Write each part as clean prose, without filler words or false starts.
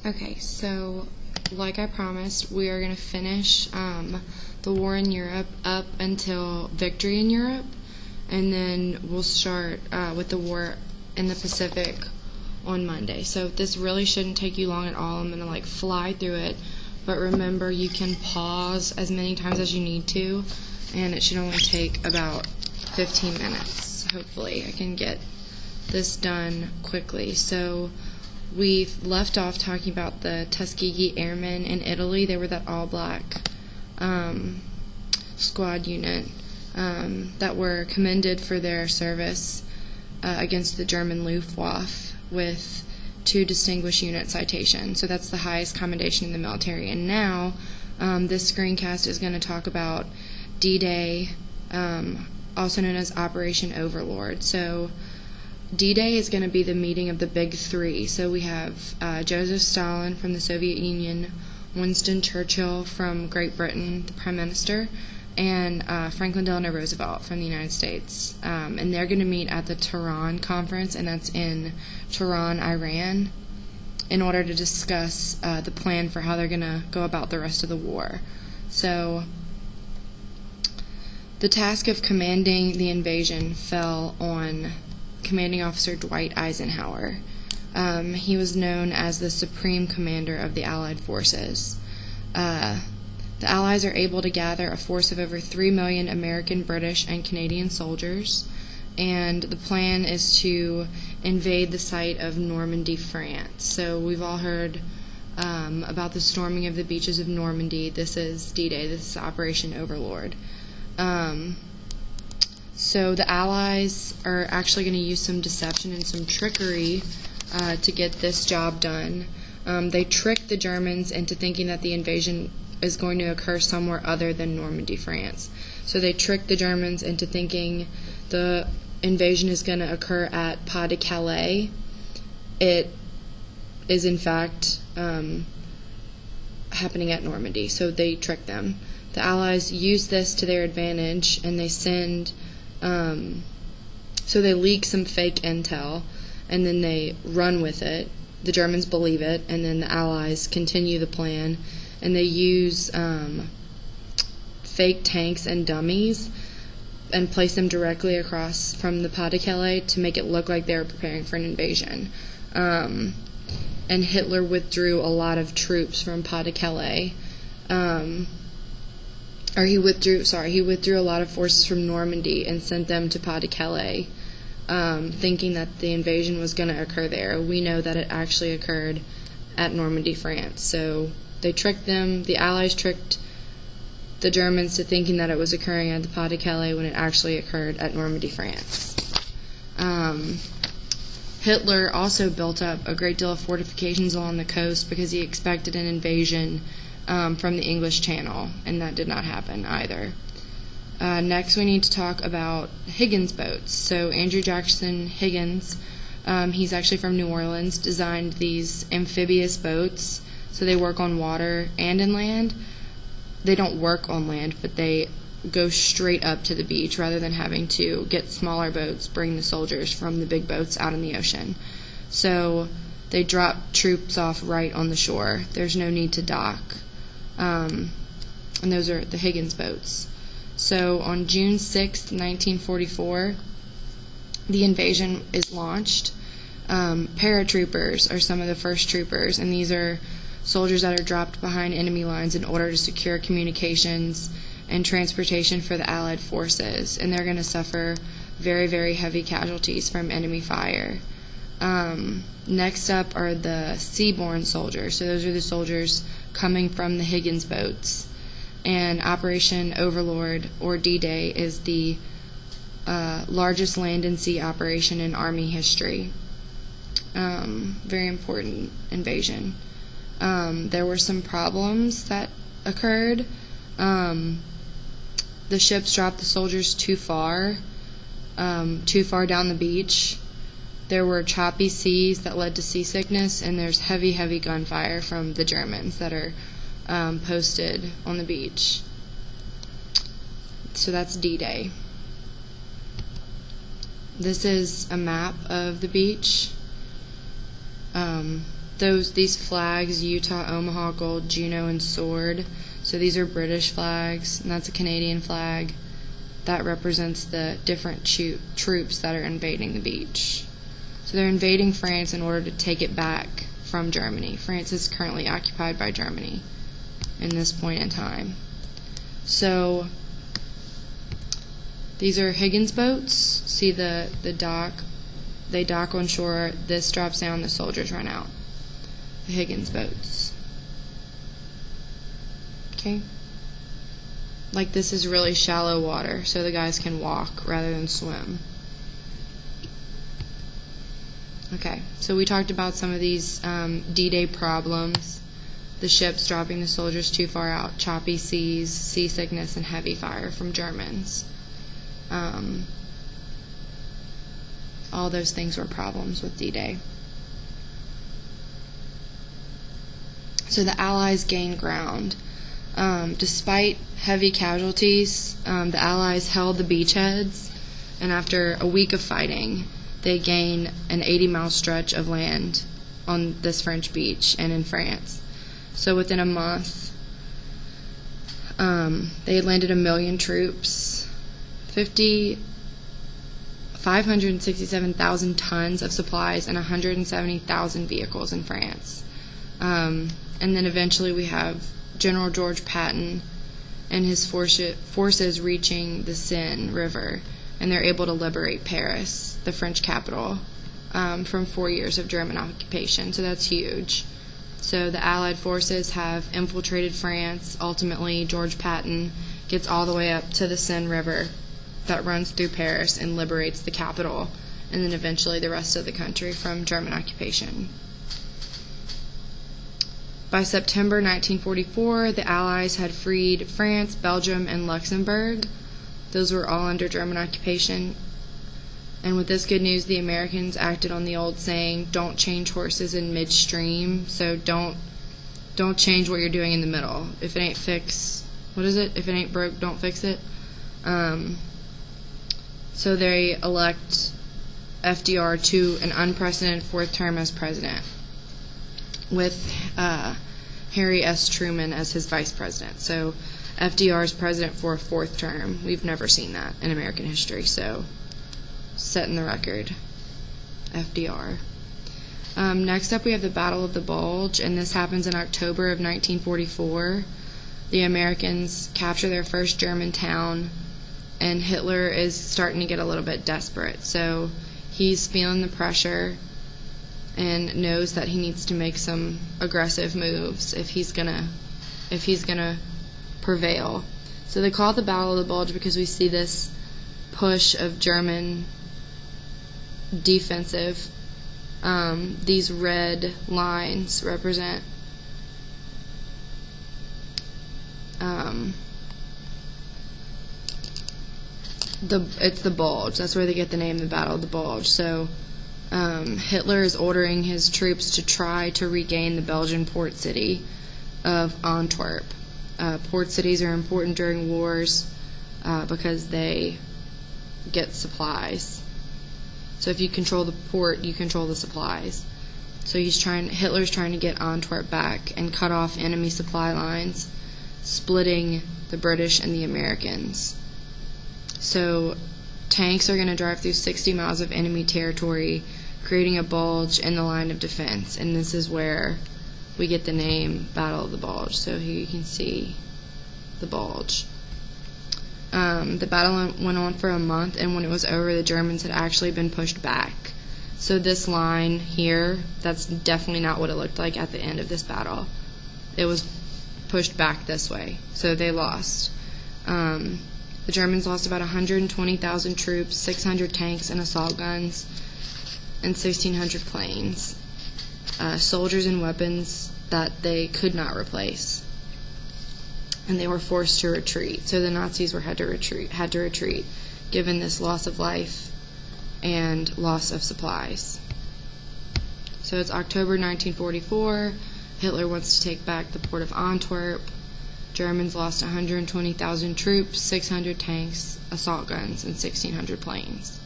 Okay, so like I promised, we are going to finish the war in Europe up until victory in Europe, and then we'll start with the war in the Pacific on Monday. So this really shouldn't take you long at all. I'm going to fly through it, but remember you can pause as many times as you need to, and it should only take about 15 minutes. Hopefully I can get this done quickly. So we left off talking about the Tuskegee Airmen in Italy. They were that all-black squad unit that were commended for their service against the German Luftwaffe with 2 Distinguished Unit citations. So that's the highest commendation in the military. And now this screencast is going to talk about D-Day, also known as Operation Overlord. So D-Day is going to be the meeting of the big 3. So we have Joseph Stalin from the Soviet Union, Winston Churchill from Great Britain, the Prime Minister, and Franklin Delano Roosevelt from the United States. And they're going to meet at the Tehran Conference, and that's in Tehran, Iran, in order to discuss the plan for how they're going to go about the rest of the war. So the task of commanding the invasion fell on Commanding Officer Dwight Eisenhower. He was known as the Supreme Commander of the Allied forces. The Allies are able to gather a force of over 3 million American, British, and Canadian soldiers, and the plan is to invade the site of Normandy, France. So we've all heard about the storming of the beaches of Normandy. This is D-Day. This is Operation Overlord. So the Allies are actually going to use some deception and some trickery to get this job done. They tricked the Germans into thinking that the invasion is going to occur somewhere other than Normandy, France. So they tricked the Germans into thinking the invasion is going to occur at Pas de Calais. It is in fact happening at Normandy. So they tricked them. The Allies use this to their advantage, and they send so they leak some fake intel, and then they run with it. The Germans believe it, and then the Allies continue the plan, and they use fake tanks and dummies and place them directly across from the Pas de Calais to make it look like they were preparing for an invasion. And Hitler withdrew a lot of troops from Pas de Calais. He withdrew a lot of forces from Normandy and sent them to Pas de Calais, thinking that the invasion was going to occur there. We know that it actually occurred at Normandy, France. So they tricked them. The Allies tricked the Germans to thinking that it was occurring at the Pas de Calais when it actually occurred at Normandy, France. Hitler also built up a great deal of fortifications along the coast because he expected an invasion from the English Channel, and that did not happen either. Next, we need to talk about Higgins boats. So Andrew Jackson Higgins, he's actually from New Orleans, designed these amphibious boats. So they work on water and in land. They don't work on land, but they go straight up to the beach rather than having to get smaller boats, bring the soldiers from the big boats out in the ocean. So they drop troops off right on the shore. There's no need to dock. And those are the Higgins boats. So on June 6th, 1944, the invasion is launched. Paratroopers are some of the first troopers, and these are soldiers that are dropped behind enemy lines in order to secure communications and transportation for the Allied forces, and they're going to suffer very, very heavy casualties from enemy fire. Next up are the seaborne soldiers. So those are the soldiers coming from the Higgins boats. And Operation Overlord, or D-Day, is the largest land and sea operation in Army history. Very important invasion. There were some problems that occurred. The ships dropped the soldiers too far down the beach. There were choppy seas that led to seasickness, and there's heavy, heavy gunfire from the Germans that are posted on the beach. So that's D-Day. This is a map of the beach. these flags, Utah, Omaha, Gold, Juno, and Sword. So these are British flags, and that's a Canadian flag. That represents the different troops that are invading the beach. So they're invading France in order to take it back from Germany. France is currently occupied by Germany in this point in time. So these are Higgins boats. See the dock. They dock on shore. This drops down. The soldiers run out. The Higgins boats. Okay. Like, this is really shallow water, so the guys can walk rather than swim. Okay, so we talked about some of these D-Day problems. The ships dropping the soldiers too far out, choppy seas, seasickness, and heavy fire from Germans. All those things were problems with D-Day. So the Allies gained ground. Despite heavy casualties, the Allies held the beachheads, and after a week of fighting, they gain an 80-mile stretch of land on this French beach and in France. So within a month, they had landed 1 million troops, 567,000 tons of supplies, and 170,000 vehicles in France. And then eventually we have General George Patton and his forces reaching the Seine River, and they're able to liberate Paris, the French capital, from 4 years of German occupation. So that's huge. So the Allied forces have infiltrated France. Ultimately, George Patton gets all the way up to the Seine River that runs through Paris and liberates the capital, and then eventually the rest of the country from German occupation. By September 1944, the Allies had freed France, Belgium, and Luxembourg. Those were all under German occupation. And with this good news, the Americans acted on the old saying, don't change horses in midstream. So don't change what you're doing in the middle. If it ain't fixed, what is it? If it ain't broke, don't fix it. So they elect FDR to an unprecedented 4th term as president, with Harry S. Truman as his vice president. So FDR is president for a 4th term. We've never seen that in American history, so setting the record. FDR. Next up we have the Battle of the Bulge, and this happens in October of 1944. The Americans capture their first German town, and Hitler is starting to get a little bit desperate. So he's feeling the pressure and knows that he needs to make some aggressive moves if he's gonna prevail. So they call it the Battle of the Bulge because we see this push of German defensive. These red lines represent it's the Bulge. That's where they get the name, the Battle of the Bulge. So Hitler is ordering his troops to try to regain the Belgian port city of Antwerp. Port cities are important during wars because they get supplies. So if you control the port, you control the supplies. So Hitler's trying to get Antwerp back and cut off enemy supply lines, splitting the British and the Americans. So tanks are going to drive through 60 miles of enemy territory, creating a bulge in the line of defense. And this is where we get the name Battle of the Bulge. So here you can see the bulge. The battle went on for a month, and when it was over, the Germans had actually been pushed back. So this line here, that's definitely not what it looked like at the end of this battle. It was pushed back this way, so they lost. The Germans lost about 120,000 troops, 600 tanks and assault guns, and 1,600 planes, soldiers and weapons that they could not replace. And they were forced to retreat. So the Nazis had to retreat, given this loss of life and loss of supplies. So it's October 1944. Hitler wants to take back the port of Antwerp. Germans lost 120,000 troops, 600 tanks, assault guns, and 1,600 planes.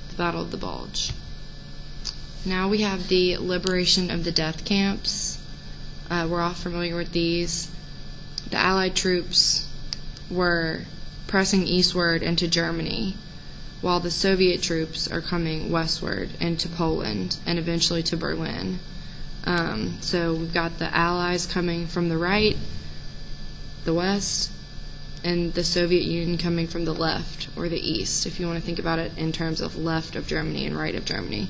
The Battle of the Bulge. Now we have the liberation of the death camps. We're all familiar with these. The Allied troops were pressing eastward into Germany, while the Soviet troops are coming westward into Poland and eventually to Berlin. So we've got the Allies coming from the right, the west, and the Soviet Union coming from the left, or the east, if you want to think about it in terms of left of Germany and right of Germany,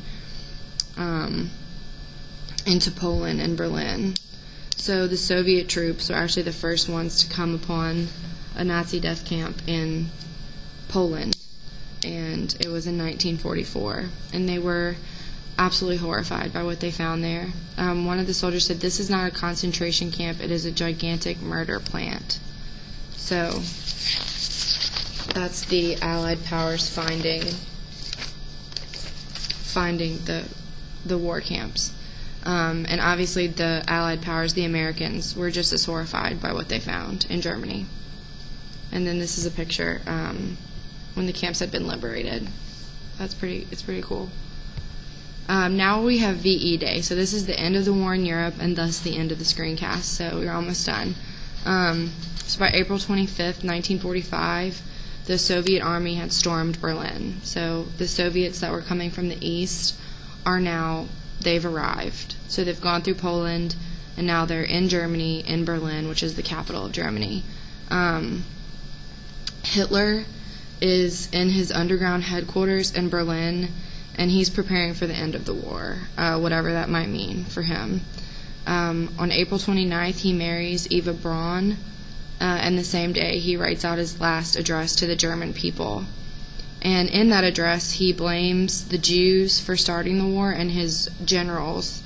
into Poland and Berlin. So the Soviet troops are actually the first ones to come upon a Nazi death camp in Poland, and it was in 1944, and they were absolutely horrified by what they found there. One of the soldiers said, "This is not a concentration camp, it is a gigantic murder plant." So that's the Allied powers finding the war camps. And obviously the Allied powers, the Americans, were just as horrified by what they found in Germany. And then this is a picture when the camps had been liberated. It's pretty cool. Now we have VE Day. So this is the end of the war in Europe, and thus the end of the screencast. So we're almost done. So by April 25th, 1945, the Soviet army had stormed Berlin. So the Soviets that were coming from the east they've arrived. So they've gone through Poland, and now they're in Germany, in Berlin, which is the capital of Germany. Hitler is in his underground headquarters in Berlin, and he's preparing for the end of the war, whatever that might mean for him. On April 29th, he marries Eva Braun, and the same day he writes out his last address to the German people. And in that address, he blames the Jews for starting the war and his generals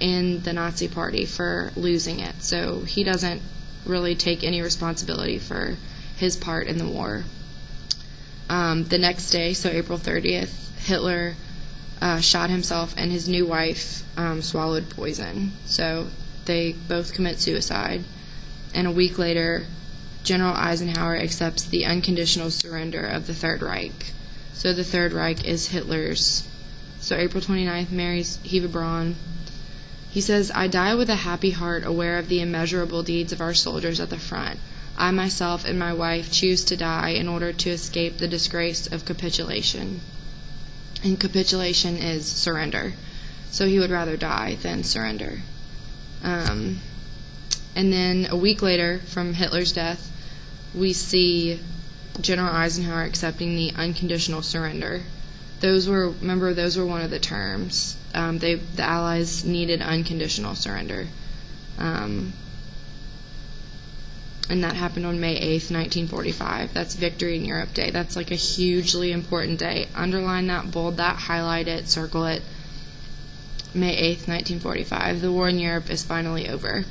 in the Nazi Party for losing it. So he doesn't really take any responsibility for his part in the war. The next day, so April 30th, Hitler shot himself, and his new wife swallowed poison. So they both commit suicide. And a week later, General Eisenhower accepts the unconditional surrender of the Third Reich. So the Third Reich is Hitler's. So April 29th, marries Eva Braun. He says, "I die with a happy heart, aware of the immeasurable deeds of our soldiers at the front. I myself and my wife choose to die in order to escape the disgrace of capitulation." And capitulation is surrender. So he would rather die than surrender. And then a week later, from Hitler's death, we see General Eisenhower accepting the unconditional surrender. Those were one of the terms. The Allies needed unconditional surrender. And that happened on May 8th, 1945. That's Victory in Europe Day. That's like a hugely important day. Underline that, bold that, highlight it, circle it. May 8th, 1945. The war in Europe is finally over.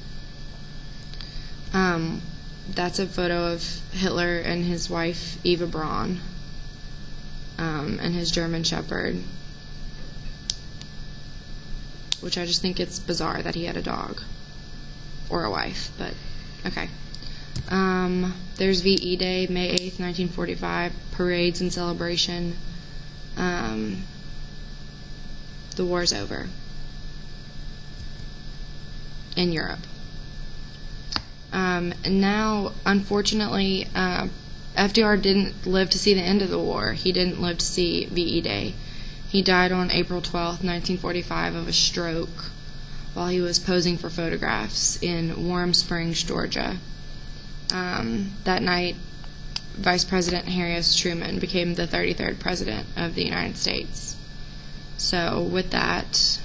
That's a photo of Hitler and his wife, Eva Braun, and his German Shepherd, which I just think it's bizarre that he had a dog or a wife, but okay. There's VE Day, May 8th, 1945, parades and celebration. The war's over in Europe. And now, unfortunately, FDR didn't live to see the end of the war. He didn't live to see VE Day. He died on April 12th, 1945, of a stroke while he was posing for photographs in Warm Springs, Georgia. That night, Vice President Harry S. Truman became the 33rd President of the United States. So, with that,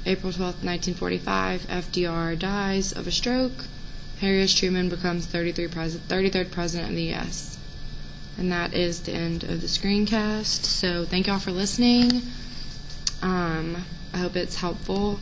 April 12th, 1945, FDR dies of a stroke. Harry S. Truman becomes 33rd President of the U.S. And that is the end of the screencast. So thank y'all for listening. I hope it's helpful.